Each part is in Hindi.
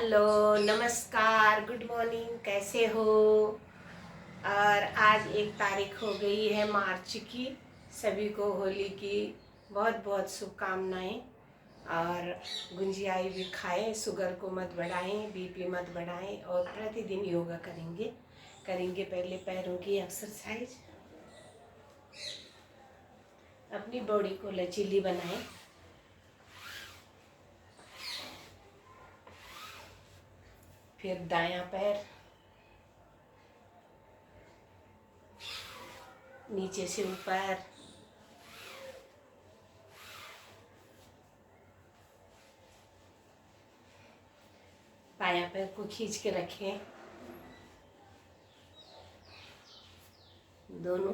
हेलो, नमस्कार, गुड मॉर्निंग, कैसे हो। और आज 1 तारीख हो गई है मार्च की। सभी को होली की बहुत बहुत शुभकामनाएं। और गुंजियाई भी खाएं, शुगर को मत बढ़ाएं, बीपी मत बढ़ाएं और प्रतिदिन योगा करेंगे पहले पैरों की एक्सरसाइज, अपनी बॉडी को लचीली बनाएं। फिर दायां पैर नीचे से ऊपर, बायां पैर को खींच के रखें। दोनों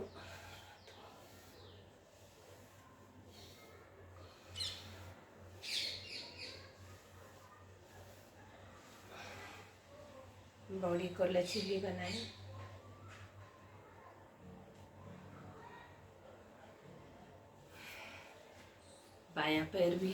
बॉडी को लचीली बनाएं। बायां पैर भी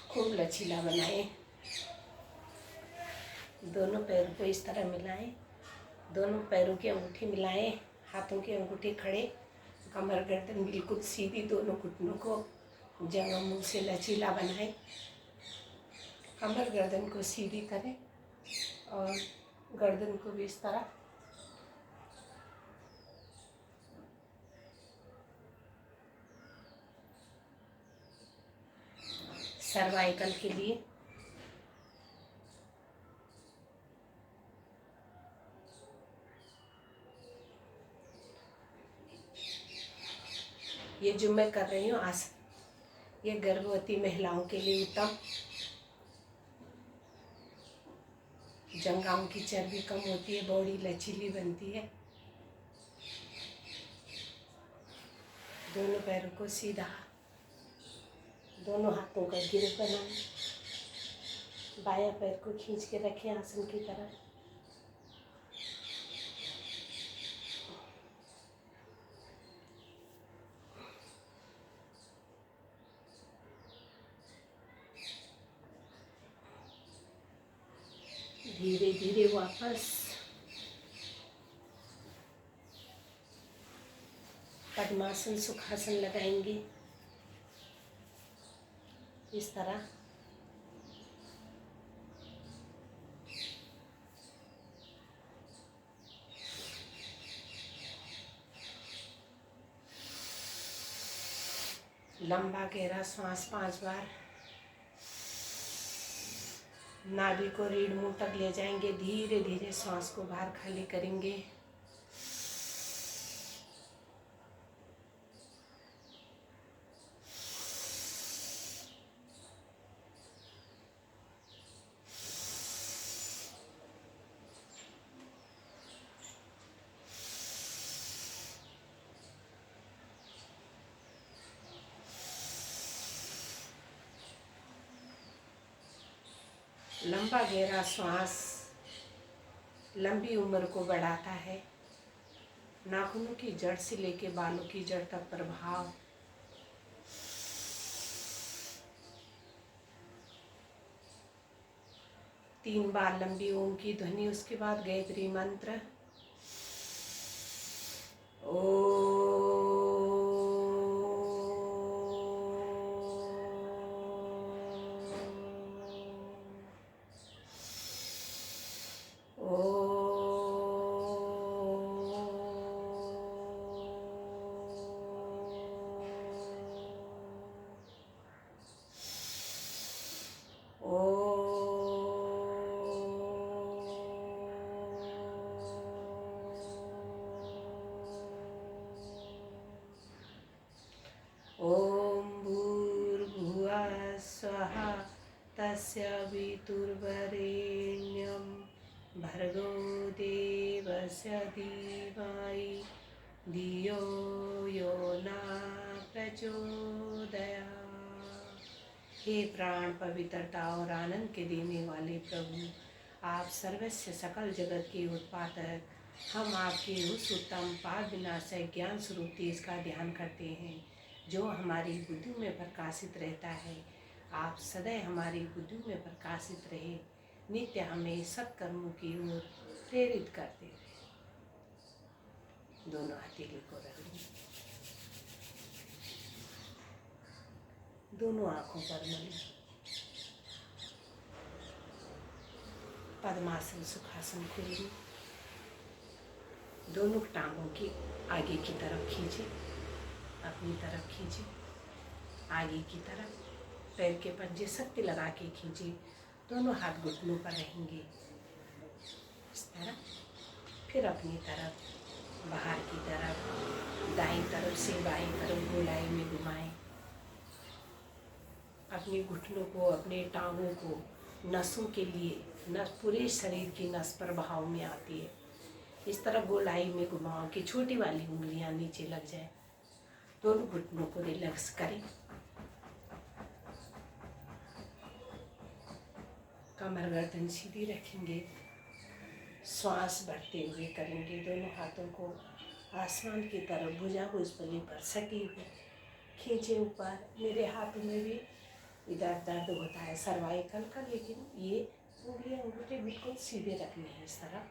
खूब लचीला बनाएं। दोनों पैरों को इस तरह मिलाएं, दोनों पैरों की अंगूठी मिलाएं, हाथों की अंगूठी खड़े, कमर गर्दन बिल्कुल सीधी, दोनों घुटनों को जगह मुंह से लचीला बनाएं। कमर गर्दन को सीधी करें और गर्दन को भी इस तरह। सर्वाइकल के लिए ये जो मैं कर रही हूँ आसन, ये गर्भवती महिलाओं के लिए उत्तम। जंघाओं की चर्बी कम होती है, बॉडी लचीली बनती है। दोनों पैरों को सीधा, दोनों हाथों का गिरफ्त बनाएं। बायां पैर को खींच के रखें आसन की तरह। धीरे धीरे वापस पद्मासन सुखासन लगाएंगे इस तरह। लंबा गहरा श्वास 5 बार। नाभि को रीढ़ मुंह तक ले जाएंगे, धीरे धीरे श्वास को बाहर खाली करेंगे। लंबा गहरा श्वास लंबी उम्र को बढ़ाता है। नाखूनों की जड़ से लेके बालों की जड़ तक प्रभाव। तीन बार लंबी ओम की ध्वनि, उसके बाद गायत्री मंत्र। ओम भूर्भुवः स्वः तस्य वितुर्वरेण्यं भर्गो देवस्य धीमहि धियो यो न प्रचोदयात्। हे प्राण पवित्रता और आनंद के देने वाले प्रभु, आप सर्वस्व सकल जगत के उत्पादक, हम आपके उस उत्तम पाप विनाशक ज्ञान स्वरूप तेज का ध्यान करते हैं जो हमारी बुद्धि में प्रकाशित रहता है। आप सदैव हमारी बुद्धि में प्रकाशित रहे, नित्य हमें सत्कर्मों की ओर प्रेरित करते रहे। दोनों हथेली को रख लीजिए, दोनों आंखों पर मन, पद्मासन सुखासन खोलिए, दोनों टांगों की आगे की तरफ खींचे, अपनी तरफ खींचे, आगे की तरफ पैर के पंजे शक्ति लगा के खींचे, दोनों हाथ घुटनों पर रहेंगे इस तरह। फिर अपनी तरफ बाहर की तरफ दाईं तरफ से बाईं तरफ गोलाई में घुमाएं। अपने घुटनों को, अपने टांगों को नसों के लिए, नस पूरे शरीर की नस प्रभाव में आती है। इस तरह गोलाई में घुमाओ कि छोटी वाली उंगलियां नीचे लग जाए। दोनों घुटनों को रिलैक्स करें, कमर गर्दन सीधी रखेंगे, श्वास भरते हुए करेंगे। दोनों हाथों को आसमान की तरफ भुजा भुजबली पर सटी हुई खींचे ऊपर। मेरे हाथों में भी इधर दर्द होता है सर्वाइकल का, लेकिन ये उंगलियां अंगूठे बिल्कुल सीधे रखने हैं इस तरह।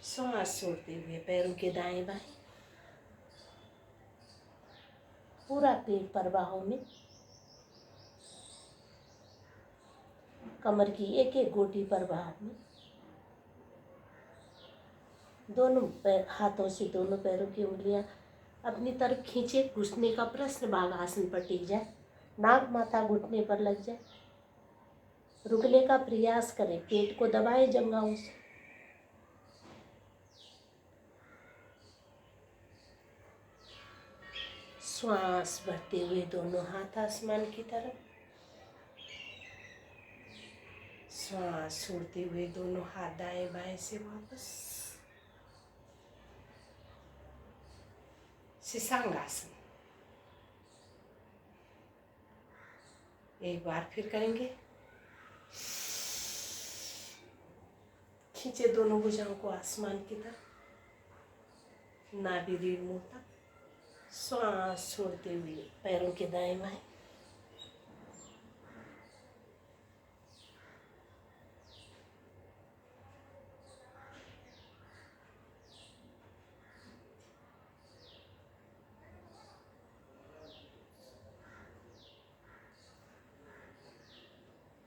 श्वास छोड़ते हुए पैरों के दाएं बाएं, पूरा पेट प्रवाह में, कमर की एक एक गोटी प्रवाह में। दोनों पैर हाथों से दोनों पैरों की उंगलियां अपनी तरफ खींचे, घुटने का प्रश्न भाग आसन पर टिक जाए, नाक माथा घुटने पर लग जाए। रुकने का प्रयास करें, पेट को दबाए जंघाओं से। श्वास भरते हुए दोनों हाथ आसमान की तरफ, श्वास छोड़ते हुए दोनों हाथ दाएं बाएं से वापस। शिशांगासन एक बार फिर करेंगे। खींचे दोनों भुजाओं को आसमान की तरफ, नाभि रीढ़ मुंह तक। श्वास छोड़ते हुए पैरों के दाएं बाएं,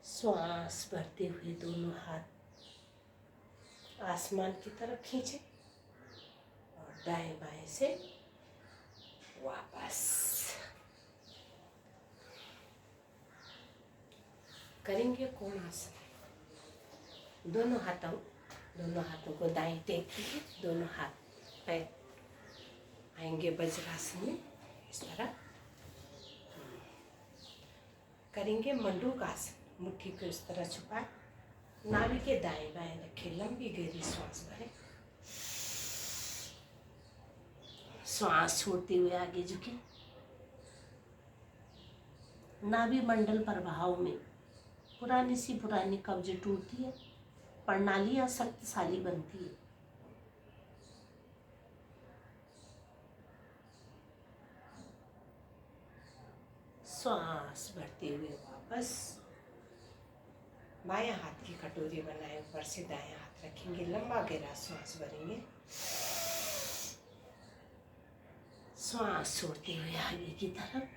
श्वास भरते हुए दोनों हाथ आसमान की तरफ खींचे और दाएं बाएं से वापस करेंगे कोणासन। दोनों हाथों को दाएं टेक कीजिए, दोनों हाथ पैर आएंगे वज्रासन में इस तरह। करेंगे मंडूकासन, मुट्ठी को इस तरह छुपाए, नाभि के दाएं बाएं रखें, लंबी गहरी श्वास भरें। श्वास छोड़ते हुए आगे झुके, नाभि मंडल प्रभाव में पुरानी सी पुरानी कब्ज टूटती है, प्रणालियां शक्तिशाली बनती है। श्वास भरते हुए वापस बायां हाथ की कटोरी बनाए, ऊपर से दायां हाथ रखेंगे, लंबा गहरा श्वास भरेंगे। श्वास छोड़ते हुए आगे की तरफ,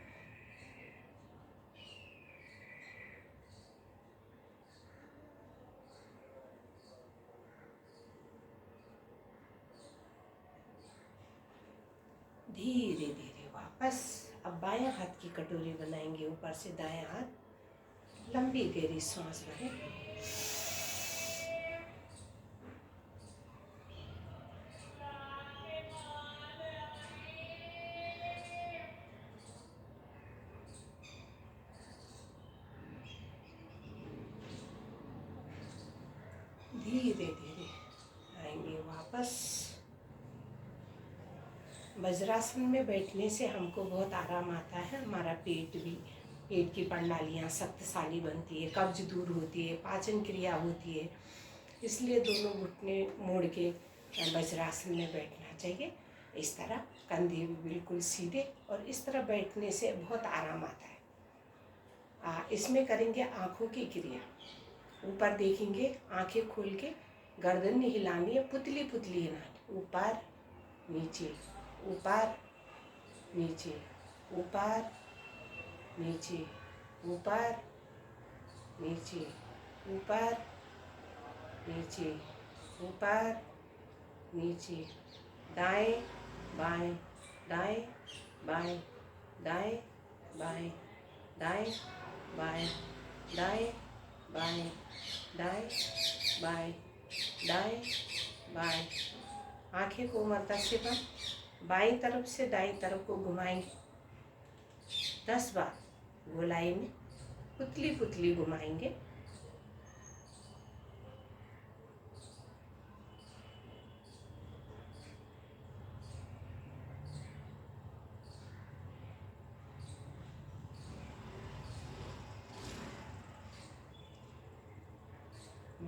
धीरे धीरे वापस। अब बायां हाथ की कटोरी बनाएंगे, ऊपर से दायां हाथ, लंबी गहरी श्वास भरें। धीरे धीरे आएंगे वापस। वज्रासन में बैठने से हमको बहुत आराम आता है, हमारा पेट भी पेट की प्रणालियाँ शक्तिशाली बनती है, कब्ज दूर होती है, पाचन क्रिया होती है। इसलिए दोनों घुटने मोड़ के वज्रासन में बैठना चाहिए। इस तरह कंधे भी बिल्कुल सीधे, और इस तरह बैठने से बहुत आराम आता है। इसमें करेंगे आँखों की क्रिया। ऊपर देखेंगे, आंखें खोल के, गर्दन नहीं हिलानी है, पुतली पुतली हिलानी, ऊपर नीचे, ऊपर नीचे, ऊपर नीचे, ऊपर नीचे, ऊपर नीचे, ऊपर नीचे, दाएं बाएं, दाएं बाएं, दाएं बाएं, दाएं बाएं, दाएं बाएं, दाएं बाएं, दाएं बाएं। आंखें कोमलता से बंद, बाईं तरफ से दाईं तरफ को घुमाएंगे 10 बार। गोलाई में पुतली पुतली घुमाएंगे।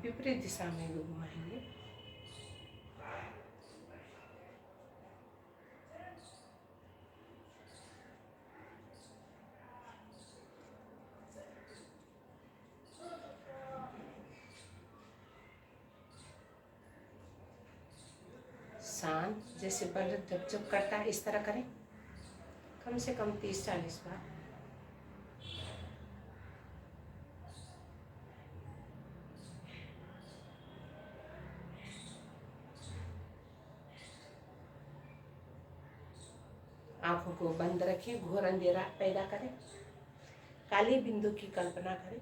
विपरीत दिशा में भी घुमाएंगे। शांत, जैसे बलद जब जब करता है इस तरह करें, कम से कम 30-40 बार। आंखों को बंद रखें, घोर अंधेरा पैदा करें, काली बिंदु की कल्पना करें।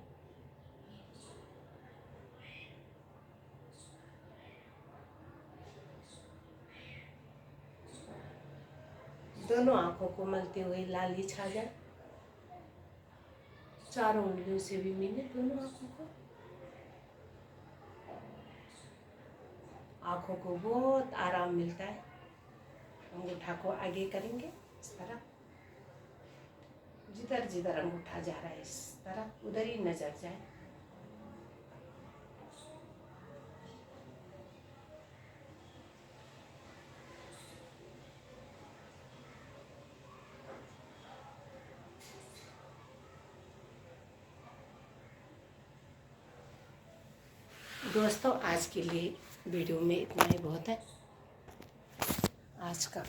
दोनों आंखों को मलते हुए लाली छा जाए, चारों उंगलियों से भी मिले दोनों आंखों को। आंखों को बहुत आराम मिलता है। अंगूठा को आगे करेंगे इस तरह, जिधर जिधर अंगूठा जा रहा है इस तरह उधर ही नजर जाए। दोस्तों, आज के लिए वीडियो में इतना ही बहुत है। आज का